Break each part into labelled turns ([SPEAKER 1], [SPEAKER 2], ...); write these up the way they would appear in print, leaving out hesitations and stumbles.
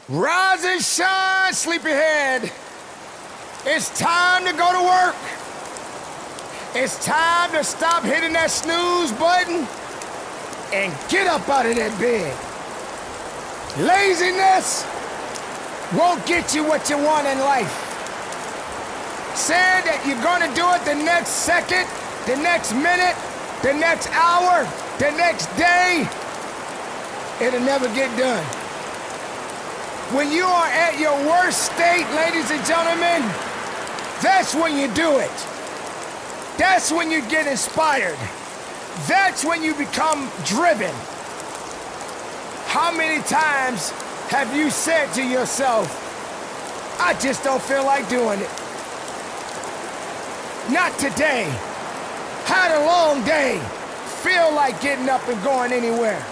[SPEAKER 1] Rise and shine, sleepyhead. It's time to go to work. It's time to stop hitting that snooze button and get up out of that bed. Laziness won't get you what you want in life. Saying that you're gonna do it the next second, the next minute, the next hour, the next day, it'll never get done. When you are at your worst state, ladies and gentlemen, that's when you do it. That's when you get inspired. That's when you become driven. How many times have you said to yourself, I just don't feel like doing it? Not today. Had a long day. Feel like getting up and going anywhere.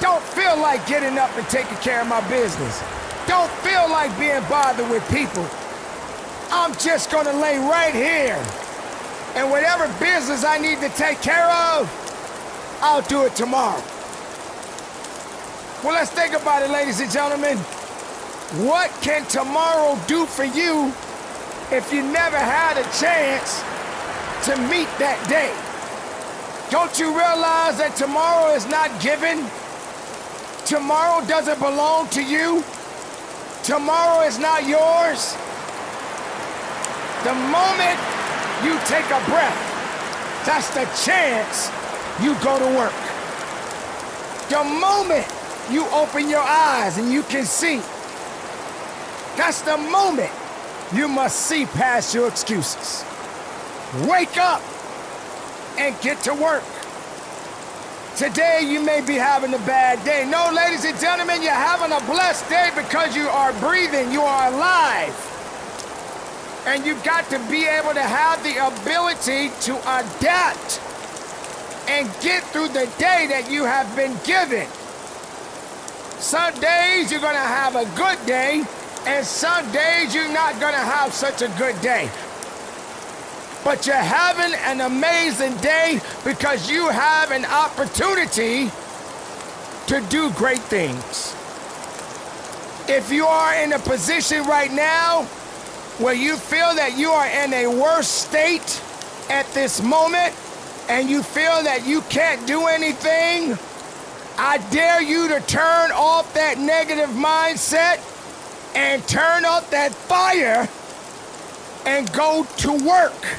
[SPEAKER 1] Don't feel like getting up and taking care of my business. Don't feel like being bothered with people. I'm just gonna lay right here. And whatever business I need to take care of, I'll do it tomorrow. Well, let's think about it, ladies and gentlemen. What can tomorrow do for you if you never had a chance to meet that day? Don't you realize that tomorrow is not given? Tomorrow doesn't belong to you. Tomorrow is not yours. The moment you take a breath, that's the chance you go to work. The moment you open your eyes and you can see, that's the moment you must see past your excuses. Wake up and get to work. Today you may be having a bad day. No, ladies and gentlemen, you're having a blessed day because you are breathing, you are alive. And you've got to be able to have the ability to adapt and get through the day that you have been given. Some days you're gonna have a good day, and some days you're not gonna have such a good day. But you're having an amazing day because you have an opportunity to do great things. If you are in a position right now where you feel that you are in a worse state at this moment and you feel that you can't do anything, I dare you to turn off that negative mindset and turn off that fire and go to work.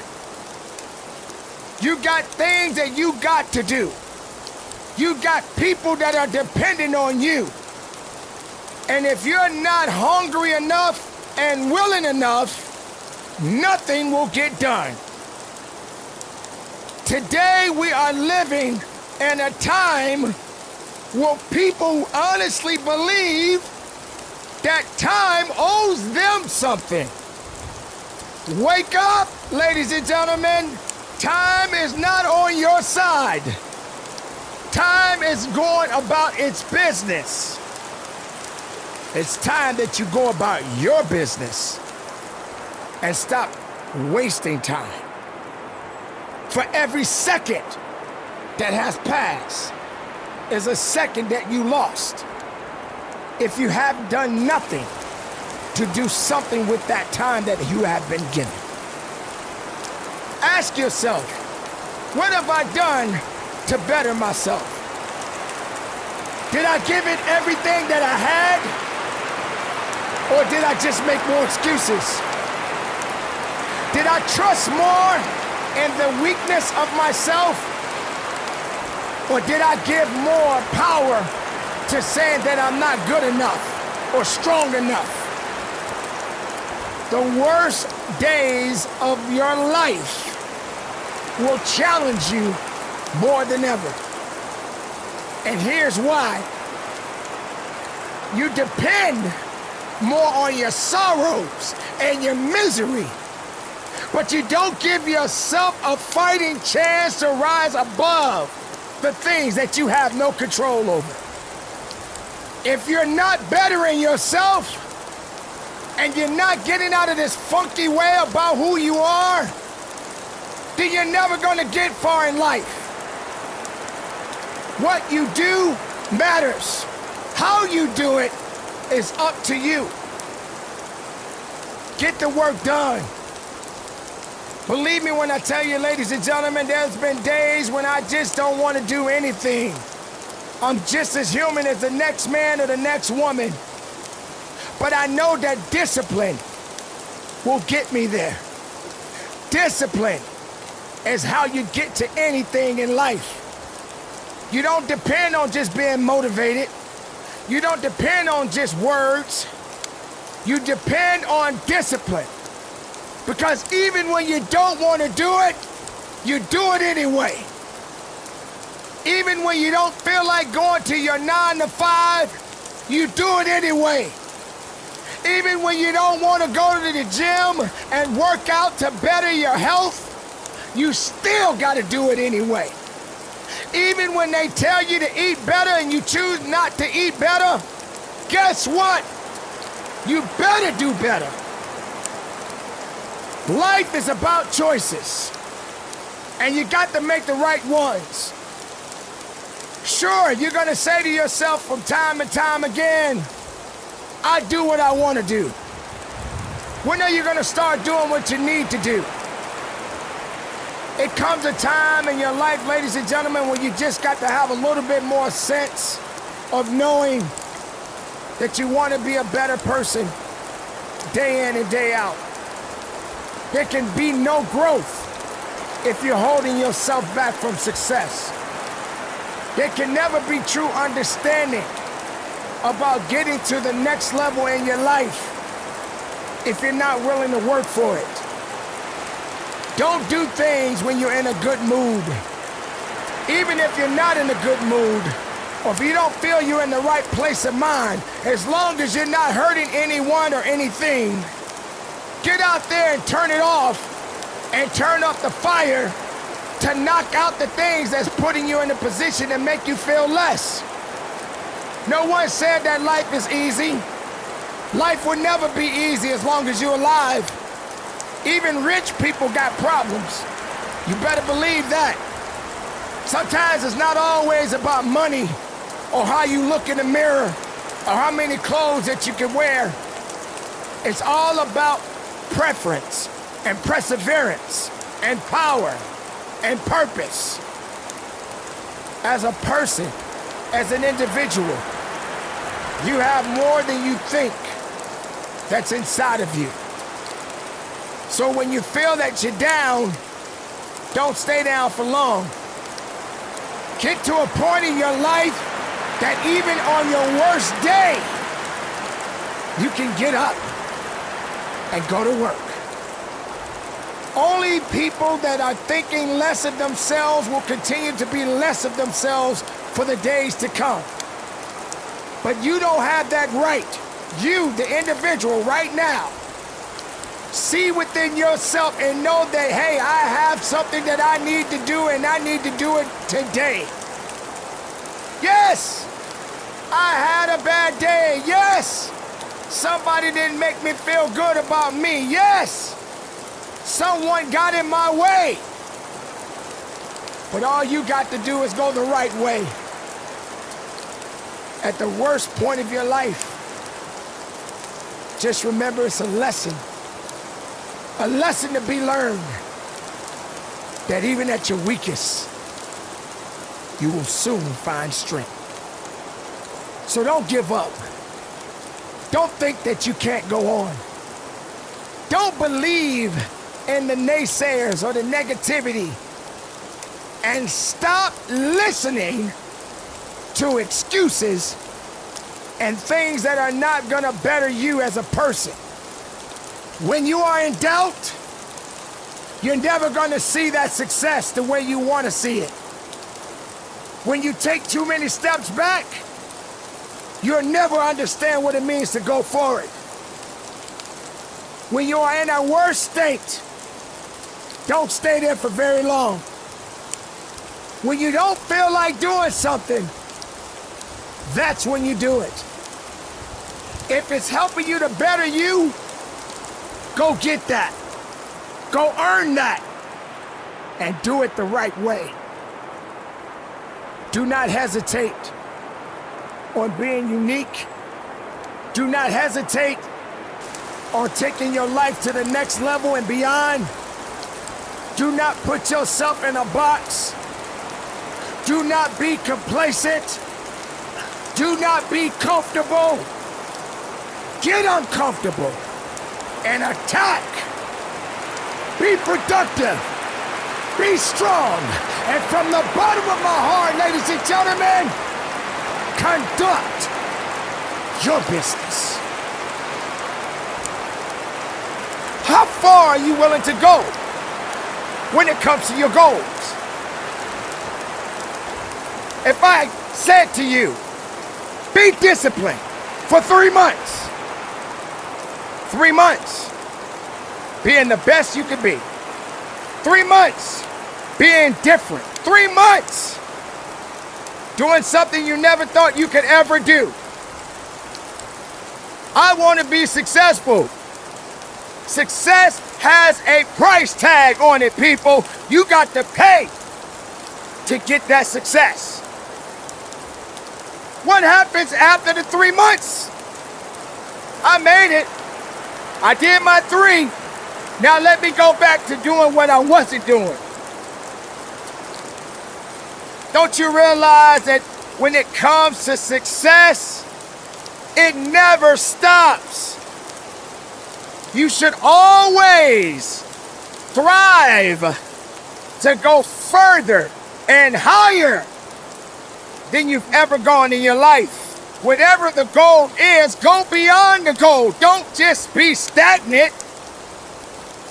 [SPEAKER 1] You got things that you got to do. You got people that are dependent on you. And if you're not hungry enough and willing enough, nothing will get done. Today we are living in a time where people honestly believe that time owes them something. Wake up, ladies and gentlemen. Time is not on your side. Time is going about its business. It's time that you go about your business and stop wasting time. For every second that has passed is a second that you lost. If you have done nothing to do something with that time that you have been given. Ask yourself, what have I done to better myself? Did I give it everything that I had? Or did I just make more excuses? Did I trust more in the weakness of myself? Or did I give more power to saying that I'm not good enough or strong enough? The worst days of your life will challenge you more than ever. And here's why. You depend more on your sorrows and your misery, but you don't give yourself a fighting chance to rise above the things that you have no control over. If you're not bettering yourself and you're not getting out of this funky way about who you are, then you're never gonna get far in life. What you do matters. How you do it It's up to you. Get the work done. Believe me when I tell you, ladies and gentlemen, there's been days when I just don't want to do anything. I'm just as human as the next man or the next woman. But I know that discipline will get me there. Discipline is how you get to anything in life. You don't depend on just being motivated. You don't depend on just words. You depend on discipline. Because even when you don't want to do it, you do it anyway. Even when you don't feel like going to your 9 to 5, you do it anyway. Even when you don't want to go to the gym and work out to better your health, you still got to do it anyway. Even when they tell you to eat better and you choose not to eat better, guess what? You better do better. Life is about choices, and you got to make the right ones. Sure, you're going to say to yourself from time and time again, I do what I want to do. When are you going to start doing what you need to do? It comes a time in your life, ladies and gentlemen, when you just got to have a little bit more sense of knowing that you want to be a better person day in and day out. There can be no growth if you're holding yourself back from success. There can never be true understanding about getting to the next level in your life if you're not willing to work for it. Don't do things when you're in a good mood. Even if you're not in a good mood, or if you don't feel you're in the right place of mind, as long as you're not hurting anyone or anything, get out there and turn it off and turn up the fire to knock out the things that's putting you in a position to make you feel less. No one said that life is easy. Life will never be easy as long as you're alive. Even rich people got problems. You better believe that. Sometimes it's not always about money or how you look in the mirror or how many clothes that you can wear. It's all about preference and perseverance and power and purpose. As a person, as an individual, you have more than you think that's inside of you. So when you feel that you're down, don't stay down for long. Get to a point in your life that even on your worst day, you can get up and go to work. Only people that are thinking less of themselves will continue to be less of themselves for the days to come. But you don't have that right. You, the individual, right now, see within yourself and know that, hey, I have something that I need to do and I need to do it today. Yes, I had a bad day. Yes, somebody didn't make me feel good about me. Yes, someone got in my way. But all you got to do is go the right way. At the worst point of your life, just remember it's a lesson to be learned, that even at your weakest, you will soon find strength. So don't give up. Don't think that you can't go on. Don't believe in the naysayers or the negativity, and stop listening to excuses and things that are not gonna better you as a person. When you are in doubt, you're never gonna see that success the way you wanna see it. When you take too many steps back, you'll never understand what it means to go forward. When you are in a worse state, don't stay there for very long. When you don't feel like doing something, that's when you do it. If it's helping you to better you, go get that. Go earn that. And do it the right way. Do not hesitate on being unique Do not hesitate on taking your life to the next level and beyond. Do not put yourself in a box. Do not be complacent. Do not be comfortable. Get uncomfortable and attack. Be productive. Be strong. And from the bottom of my heart, ladies and gentlemen, conduct your business. How far are you willing to go when it comes to your goals? If I said to you, be disciplined for 3 months. 3 months being the best you could be. 3 months being different. 3 months doing something you never thought you could ever do. I want to be successful. Success has a price tag on it, people. You got to pay to get that success. What happens after the 3 months? I made it. I did my 3. Now let me go back to doing what I wasn't doing. Don't you realize that when it comes to success, it never stops? You should always strive to go further and higher than you've ever gone in your life. Whatever the goal is, go beyond the goal. Don't just be stagnant.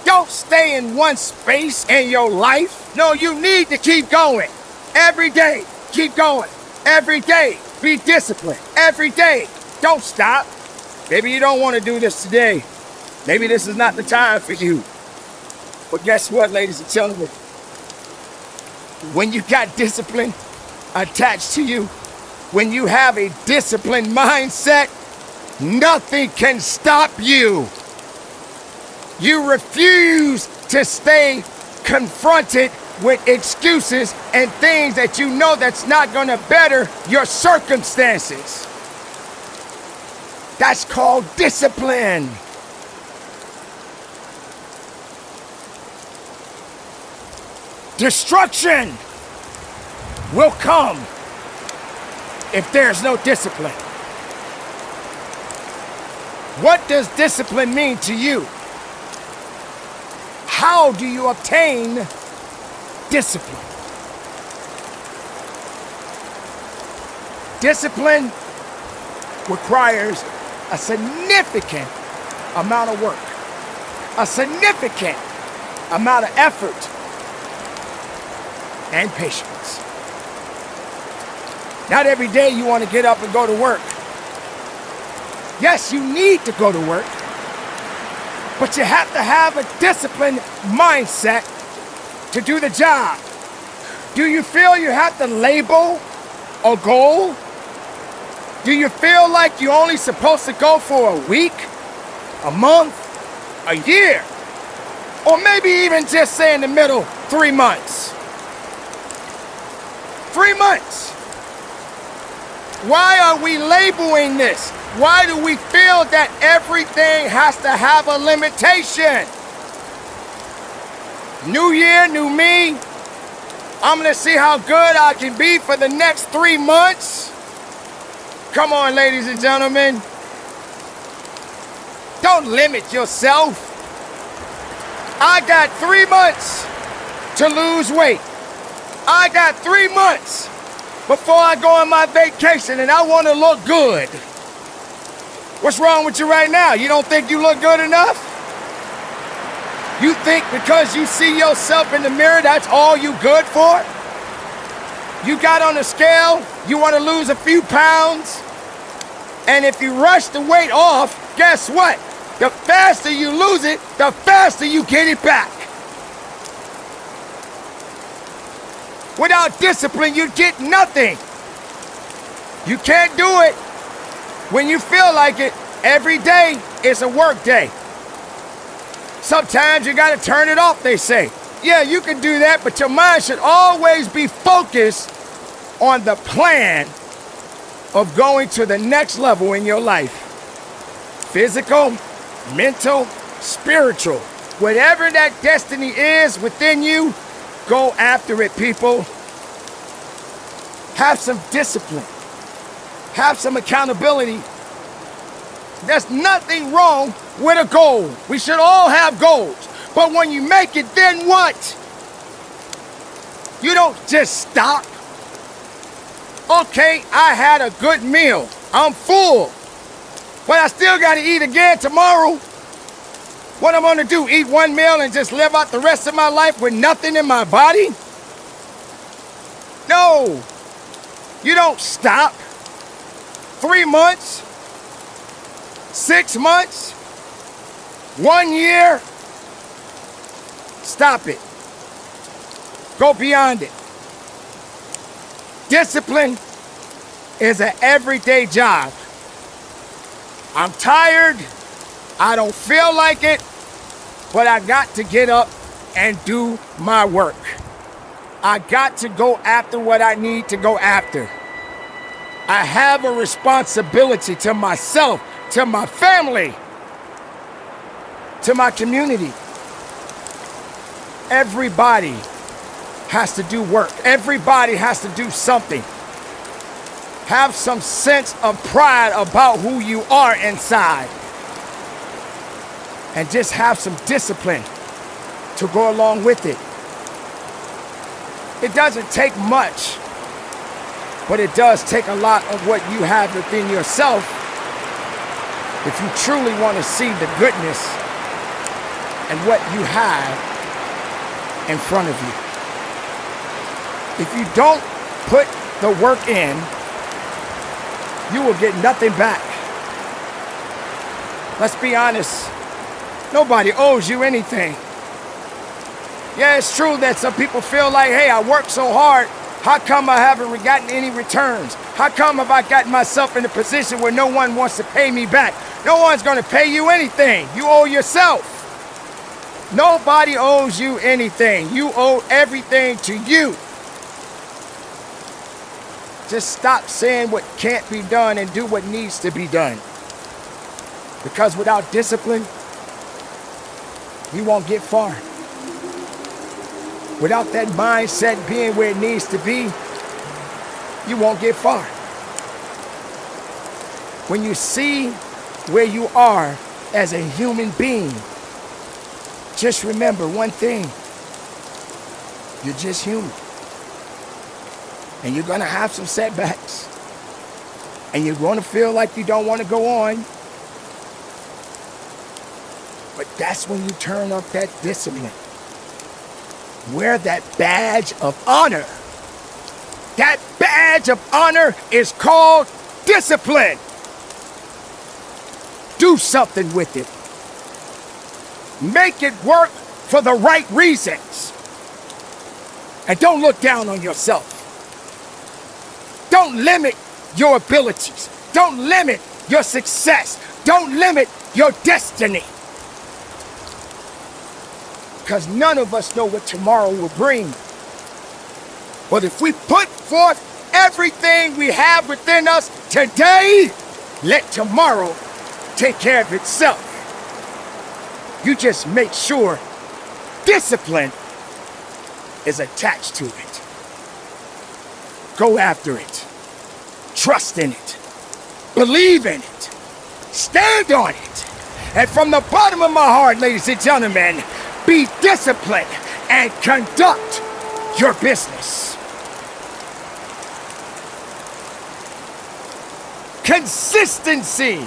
[SPEAKER 1] Don't stay in one space in your life. No, you need to keep going. Every day, keep going. Every day, be disciplined. Every day, don't stop. Maybe you don't want to do this today. Maybe this is not the time for you. But guess what, ladies and gentlemen? When you got discipline attached to you, when you have a disciplined mindset, nothing can stop you. You refuse to stay confronted with excuses and things that you know that's not going to better your circumstances. That's called discipline. Destruction will come if there's no discipline. What does discipline mean to you? How do you obtain discipline? Discipline requires a significant amount of work, a significant amount of effort, and patience. Not every day you want to get up and go to work. Yes, you need to go to work, but you have to have a disciplined mindset to do the job. Do you feel you have to label a goal? Do you feel like you're only supposed to go for a week, a month, a year, or maybe even just say in the middle, 3 months? 3 months. Why are we labeling this? Why do we feel that everything has to have a limitation? New year, new me. I'm gonna see how good I can be for the next 3 months. Come on, ladies and gentlemen. Don't limit yourself. I got 3 months to lose weight. I got 3 months before I go on my vacation and I want to look good. What's wrong with you right now? You don't think you look good enough? You think because you see yourself in the mirror, that's all you good for? You got on the scale, you want to lose a few pounds, and if you rush the weight off, guess what? The faster you lose it, the faster you get it back. Without discipline, you get nothing. You can't do it when you feel like it. Every day is a work day. Sometimes you gotta turn it off, they say. Yeah, you can do that, but your mind should always be focused on the plan of going to the next level in your life. physical, mental, spiritual. Whatever that destiny is within you, go after it, people. Have some discipline. Have some accountability. There's nothing wrong with a goal. We should all have goals. But when you make it, then what? You don't just stop. Okay, I had a good meal. I'm full. But I still got to eat again tomorrow. What I'm going to do, eat one meal and just live out the rest of my life with nothing in my body? No. You don't stop. 3 months, 6 months, 1 year. Stop it. Go beyond it. Discipline is an everyday job. I'm tired. I don't feel like it, but I got to get up and do my work. I got to go after what I need to go after. I have a responsibility to myself, to my family, to my community. Everybody has to do work. Everybody has to do something. Have some sense of pride about who you are inside. And just have some discipline to go along with it. It doesn't take much, but it does take a lot of what you have within yourself if you truly want to see the goodness and what you have in front of you. If you don't put the work in, you will get nothing back. Let's be honest. Nobody owes you anything. Yeah, it's true that some people feel like, hey, I worked so hard. How come I haven't gotten any returns? How come have I gotten myself in a position where no one wants to pay me back? No one's going to pay you anything. You owe yourself. Nobody owes you anything. You owe everything to you. Just stop saying what can't be done and do what needs to be done. Because without discipline, you won't get far. Without that mindset being where it needs to be, you won't get far. When you see where you are as a human being, just remember one thing. You're just human. And you're going to have some setbacks. And you're going to feel like you don't want to go on. But that's when you turn up that discipline. Wear that badge of honor. That badge of honor is called discipline. Do something with it. Make it work for the right reasons. And don't look down on yourself. Don't limit your abilities. Don't limit your success. Don't limit your destiny. Because none of us know what tomorrow will bring. But if we put forth everything we have within us today, let tomorrow take care of itself. You just make sure discipline is attached to it. Go after it. Trust in it. Believe in it. Stand on it. And from the bottom of my heart, ladies and gentlemen, be disciplined and conduct your business. Consistency.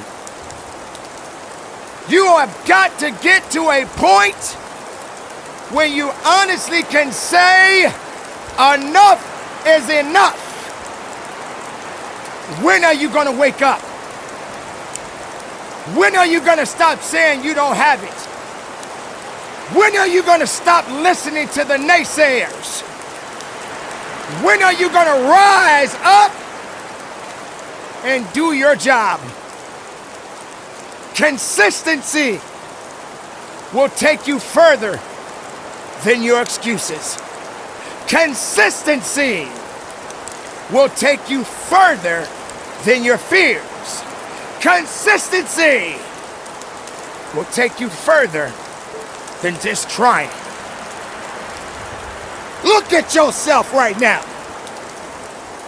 [SPEAKER 1] You have got to get to a point where you honestly can say, enough is enough. When are you going to wake up? When are you going to stop saying you don't have it? When are you going to stop listening to the naysayers? When are you going to rise up and do your job? Consistency will take you further than your excuses. Consistency will take you further than your fears. Consistency will take you further than just trying. Look at yourself right now.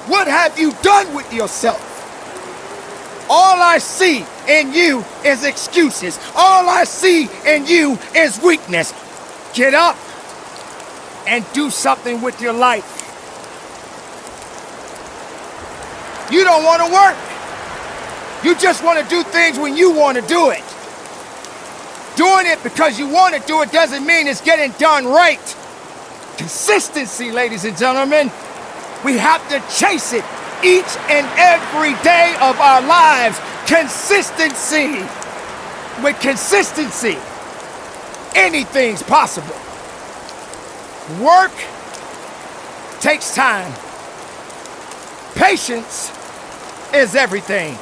[SPEAKER 1] What have you done with yourself? All I see in you is excuses. All I see in you is weakness. Get up and do something with your life. You don't want to work. You just want to do things when you want to do it. Doing it because you want to do it doesn't mean it's getting done right. Consistency, ladies and gentlemen. We have to chase it each and every day of our lives. Consistency. With consistency, anything's possible. Work takes time. Patience is everything.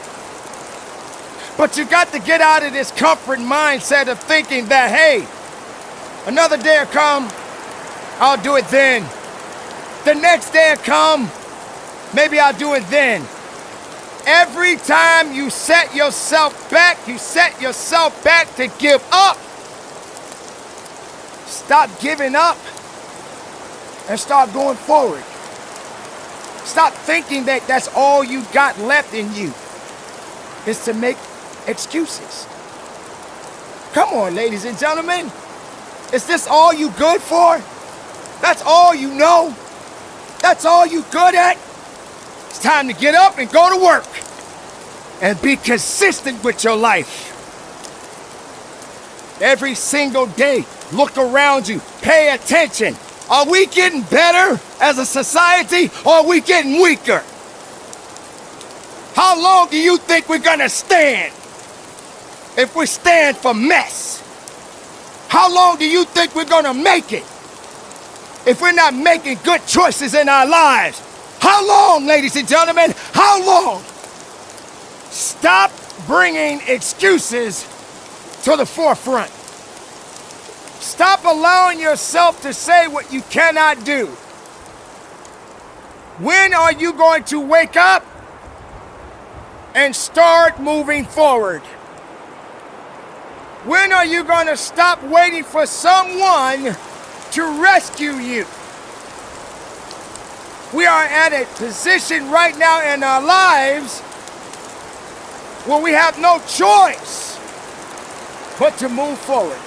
[SPEAKER 1] But you got to get out of this comfort mindset of thinking that, hey, another day will come, I'll do it then. The next day will come, maybe I'll do it then. Every time you set yourself back to give up. Stop giving up and start going forward. Stop thinking that that's all you got left in you, is to make excuses. Come on, ladies and gentlemen. Is this all you good for? That's all you know? That's all you good at? It's time to get up and go to work and be consistent with your life. Every single day, look around you, pay attention. Are we getting better as a society, or are we getting weaker? How long do you think we're gonna stand if we stand for mess? How long do you think we're gonna make it if we're not making good choices in our lives? How long, ladies and gentlemen? How long? Stop bringing excuses to the forefront. Stop allowing yourself to say what you cannot do. When are you going to wake up and start moving forward? When are you going to stop waiting for someone to rescue you? We are at a position right now in our lives where we have no choice but to move forward.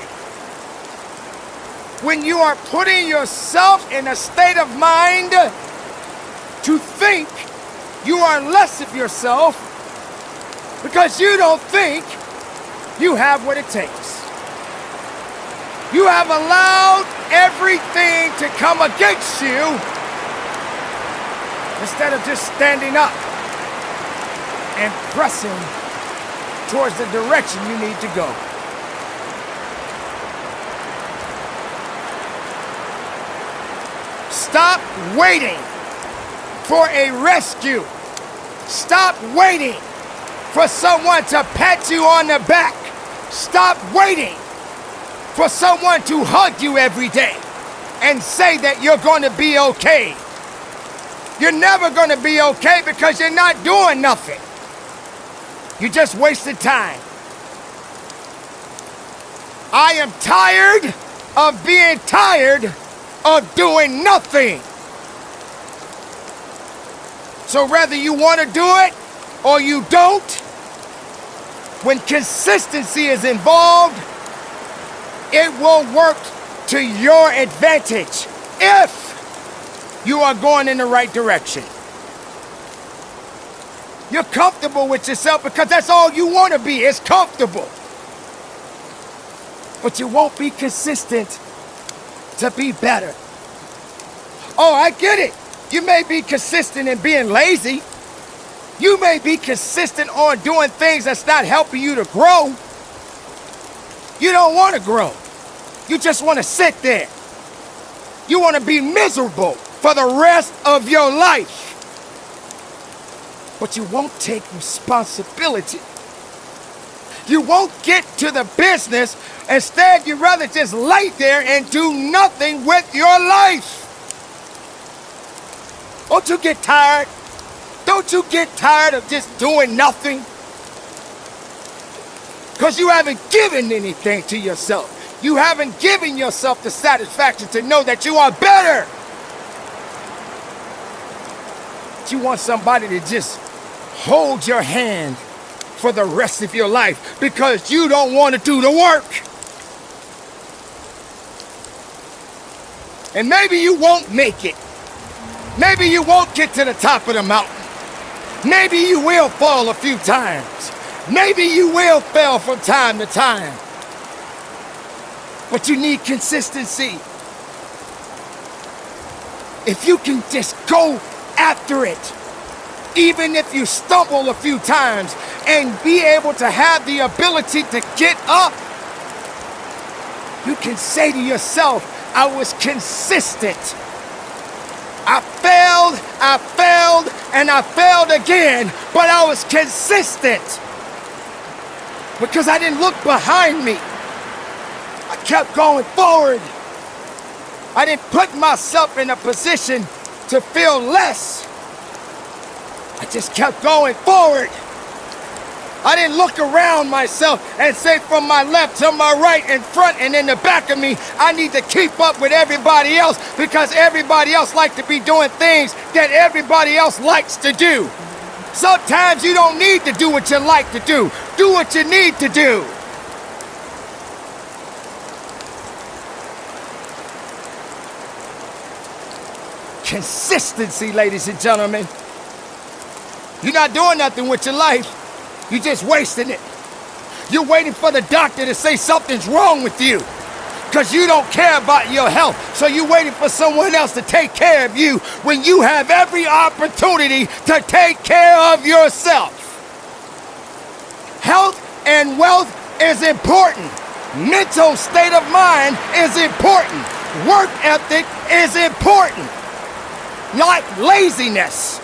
[SPEAKER 1] When you are putting yourself in a state of mind to think you are less of yourself because you don't think you have what it takes. You have allowed everything to come against you instead of just standing up and pressing towards the direction you need to go. Stop waiting for a rescue. Stop waiting for someone to pat you on the back. Stop waiting for someone to hug you every day and say that you're going to be okay. You're never going to be okay because you're not doing nothing. You just wasted time. I am tired of being tired of doing nothing. So whether you want to do it or you don't, when consistency is involved, it will work to your advantage if you are going in the right direction. You're comfortable with yourself because that's all you want to be, is comfortable. But you won't be consistent to be better. Oh, I get it. You may be consistent in being lazy. You may be consistent on doing things that's not helping you to grow. You don't want to grow. You just want to sit there. You want to be miserable for the rest of your life. But you won't take responsibility. You won't get to the business. Instead, you'd rather just lay there and do nothing with your life. Don't you get tired? Don't you get tired of just doing nothing? Because you haven't given anything to yourself. You haven't given yourself the satisfaction to know that you are better. You want somebody to just hold your hand for the rest of your life because you don't want to do the work. And maybe you won't make it. Maybe you won't get to the top of the mountain. Maybe you will fall a few times. Maybe you will fail from time to time. But you need consistency. If you can just go after it, even if you stumble a few times, and be able to have the ability to get up, you can say to yourself, I was consistent. I failed, and I failed again, but I was consistent because I didn't look behind me. I kept going forward. I didn't put myself in a position to feel less. I just kept going forward. I didn't look around myself and say from my left to my right, in front and in the back of me, I need to keep up with everybody else because everybody else likes to be doing things that everybody else likes to do. Sometimes you don't need to do what you like to do. Do what you need to do. Consistency, ladies and gentlemen. You're not doing nothing with your life. You're just wasting it. You're waiting for the doctor to say something's wrong with you because you don't care about your health. So you're waiting for someone else to take care of you when you have every opportunity to take care of yourself. Health and wealth is important. Mental state of mind is important. Work ethic is important. Not laziness.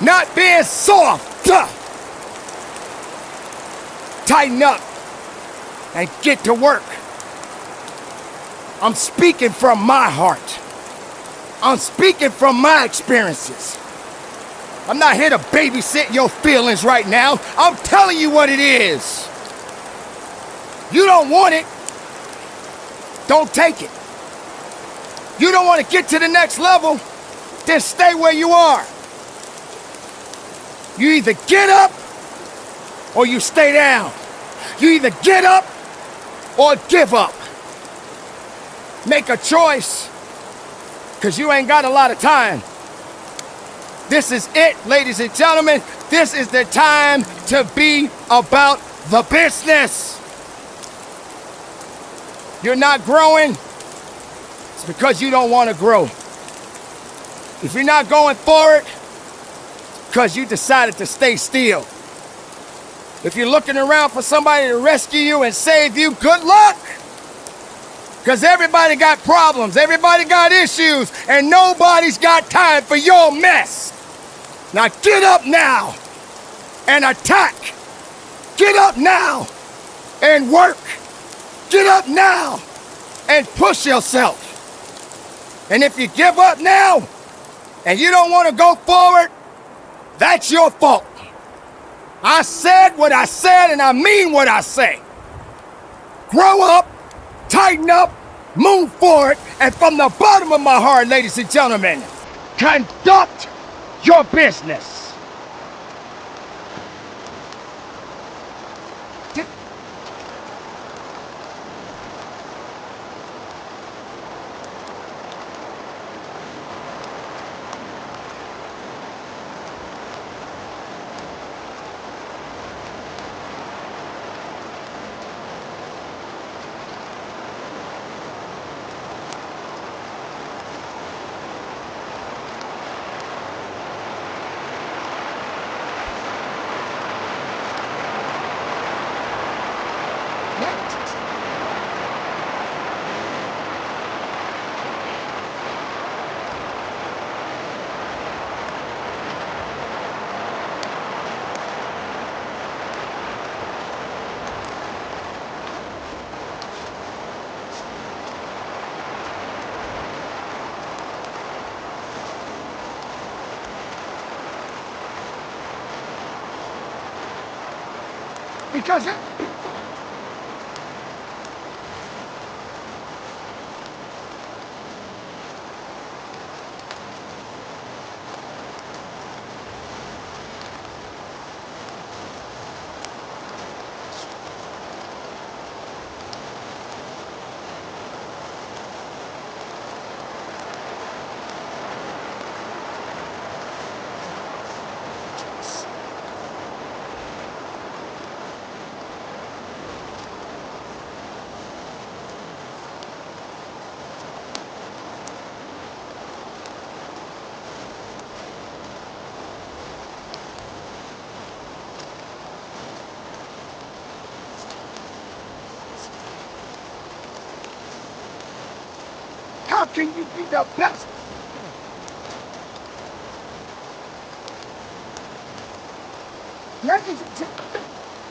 [SPEAKER 1] Not being soft. Tighten up and get to work. I'm speaking from my heart. I'm speaking from my experiences. I'm not here to babysit your feelings right now. I'm telling you what it is. You don't want it. Don't take it. You don't want to get to the next level, then stay where you are. You either get up or you stay down. You either get up or give up. Make a choice, because you ain't got a lot of time. This is it, ladies and gentlemen. This is the time to be about the business. You're not growing, it's because you don't want to grow. If you're not going forward, because you decided to stay still. If you're looking around for somebody to rescue you and save you, good luck. Because everybody got problems, everybody got issues, and nobody's got time for your mess. Now get up now and attack. Get up now and work. Get up now and push yourself. And if you give up now and you don't want to go forward, that's your fault. I said what I said, and I mean what I say. Grow up, tighten up, move forward, and from the bottom of my heart, ladies and gentlemen, conduct your business. Because how can you be the best? Ladies and gentlemen,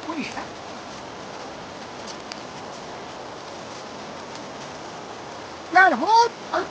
[SPEAKER 1] we have that whole